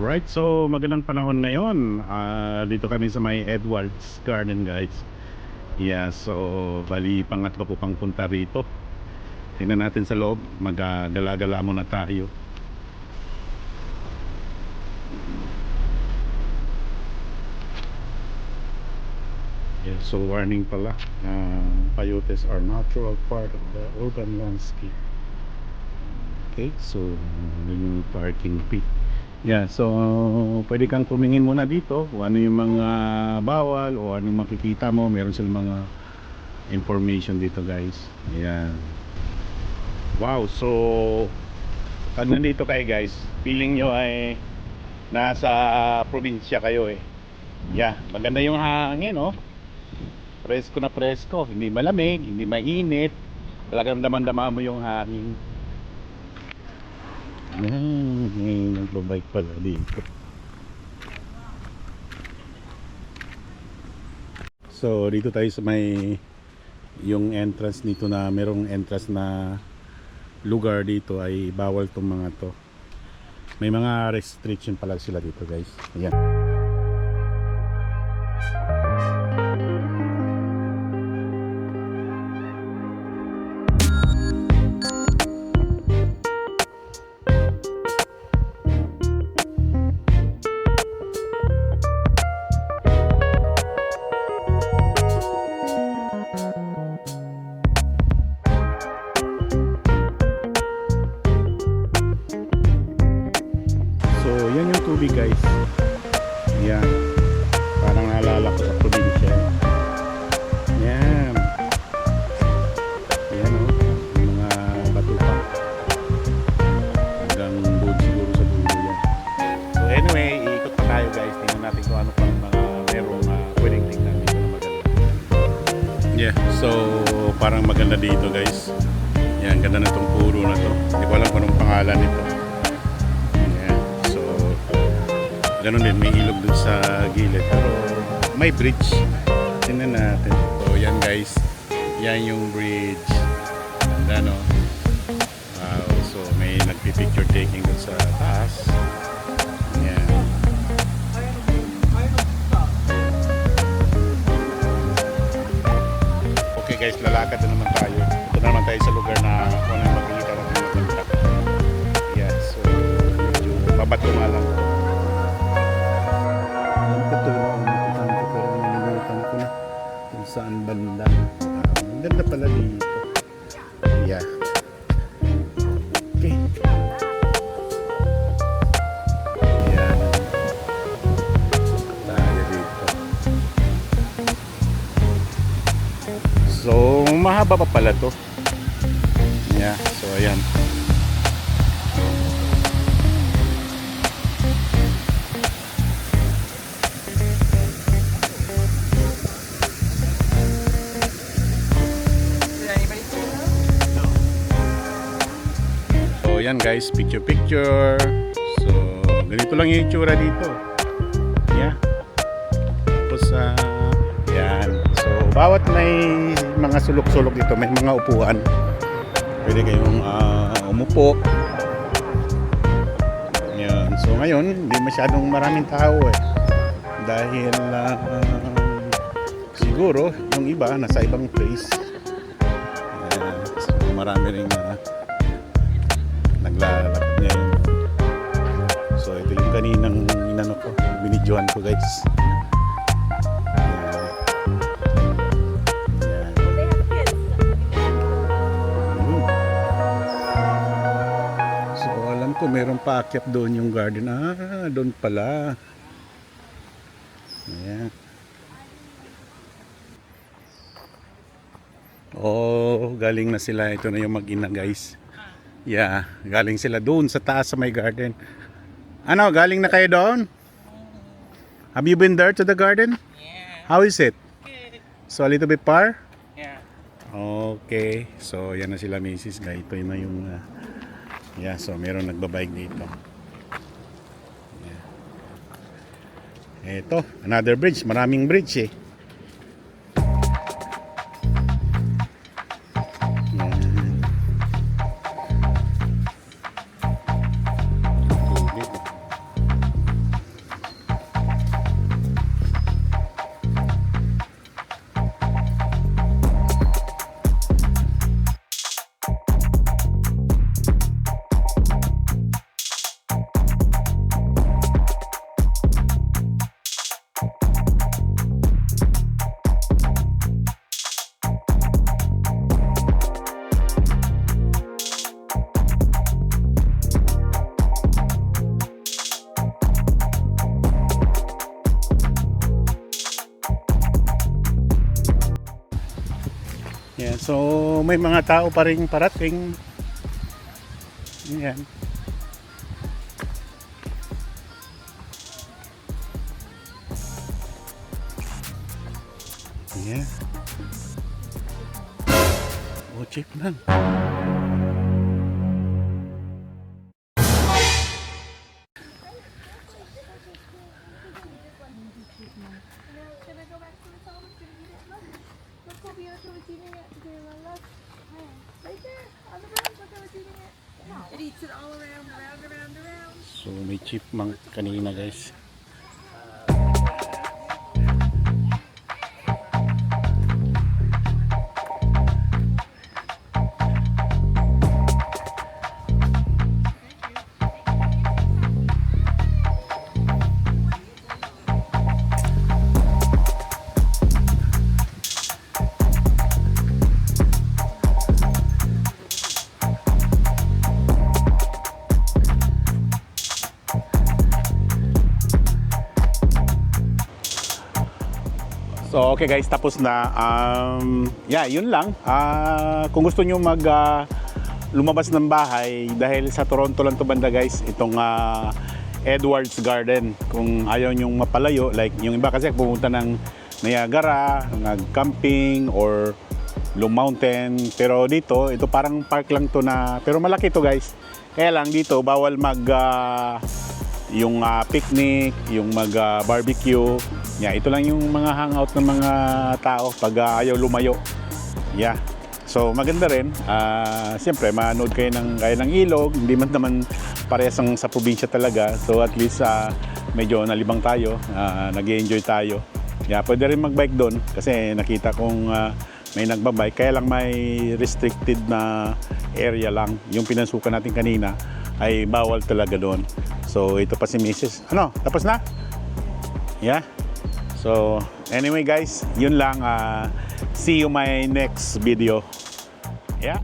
Alright, so magandang panahon ngayon. Dito kami sa may Edwards Garden, guys. Yeah, so bali pangatlo po pang punta rito. Tingnan natin sa loob. Magdala-gala muna tayo. Yeah, so warning pala. Coyotes are natural part of the urban landscape. Okay, so yung parking fee. Yeah, so pwede kang tumingin muna dito kung ano yung mga bawal o anong makikita mo. Meron silang mga information dito, guys. Ayan. Wow, so pag nandito kayo, guys, feeling nyo ay nasa probinsya kayo eh. Yeah, maganda yung hangin, oh. Presko na presko, hindi malamig, hindi mainit. Talagang damang-dama mo yung hangin. May nagbabike pala dito. So dito tayo sa may yung entrance dito, na merong entrance na lugar dito ay bawal tong mga to. May mga restriction pala sila dito, guys. Ayan. Yan yung tubig, guys. Yan. Parang naalala ko sa probinsya. Yan. Yan, oh. Yung mga bato pa. Hanggang buod siguro sa dulo yan. So anyway, iikot pa tayo, guys. Tingnan natin kung ano pang mga merong pwedeng tingnan dito na maganda. Yeah. So parang maganda dito, guys. Yan. Ganda na itong puro na to. Hindi ko alam kung anong pangalan nito. Ganon din, may ilog dun sa gilid, pero may bridge. Tingnan natin. So yan, guys, yan yung bridge. Ganda, no? Wow, so may nagpipicture taking dun sa taas. Yan. Okay, guys, lalakad na naman tayo. Ito na naman tayo sa lugar na kung ano makikita natin maganda. Yeah, so medyo mabato nga lang. Saan banda? Ang ganda pala dito. Yeah. Okay. Yan. Tayo dito. So mahaba pa pala to. Yeah. So ayan. Yan, guys, picture. So ganito lang yung itsura dito. Yeah. Tapos yan. So bawat may mga sulok-sulok dito, may mga upuan. Pwede kayong umupo. Yan. So ngayon hindi masyadong maraming tao eh. Dahil siguro yung iba nasa ibang place. So marami ring naglalakad ngayon. So ito yung kaninang inano ko, binidyohan ko, guys. Yan. So alam ko meron pa akyat doon yung garden. Doon pala. Ayan. Oh, galing na sila. Ito na yung mag-ina, guys. Yeah, galing sila doon sa taas sa may garden. Ano, galing na kayo doon? Have you been there to the garden? Yeah. How is it? Good. So a little bit far? Yeah. Okay. So yan na sila, Mrs. Guy. Ito na yung yeah, so meron nagbabike dito. Yeah. Ito, another bridge. Maraming bridge eh. So may mga tao pa rin parating. Ayan. Ayan. Oh, check lang. Can I go back to the top? It's gonna eat it. Look, over here. It's eating it. Okay, look. Right there on the ground. Look how it's eating it. It eats it all around, around. So may chipmunk kanina guys. So okay guys, tapos na. Yeah, yun lang. Kung gusto nyo lumabas ng bahay, dahil sa Toronto lang to banda guys, itong Edwards Garden. Kung ayaw nyong mapalayo, like yung iba kasi pumunta ng Niagara, nag-camping or Blue Mountain. Pero dito, ito parang park lang to na, pero malaki to guys. Kaya lang dito, bawal yung picnic, yung barbecue. Yeah, ito lang yung mga hangout ng mga tao pag ayaw lumayo. Yeah. So maganda rin. Siyempre, manood kayo ng ilog. Hindi man naman parehas ang sa probinsya talaga. So at least medyo nalibang tayo, nag-enjoy tayo. Yeah, pwede rin mag-bike doon kasi nakita kong may nagbabike. Kaya lang may restricted na area lang. Yung pinasukan natin kanina ay bawal talaga doon. So ito pa si Mrs. Ano? Tapos na? Yeah. So anyway guys, yun lang. See you my next video. Yeah.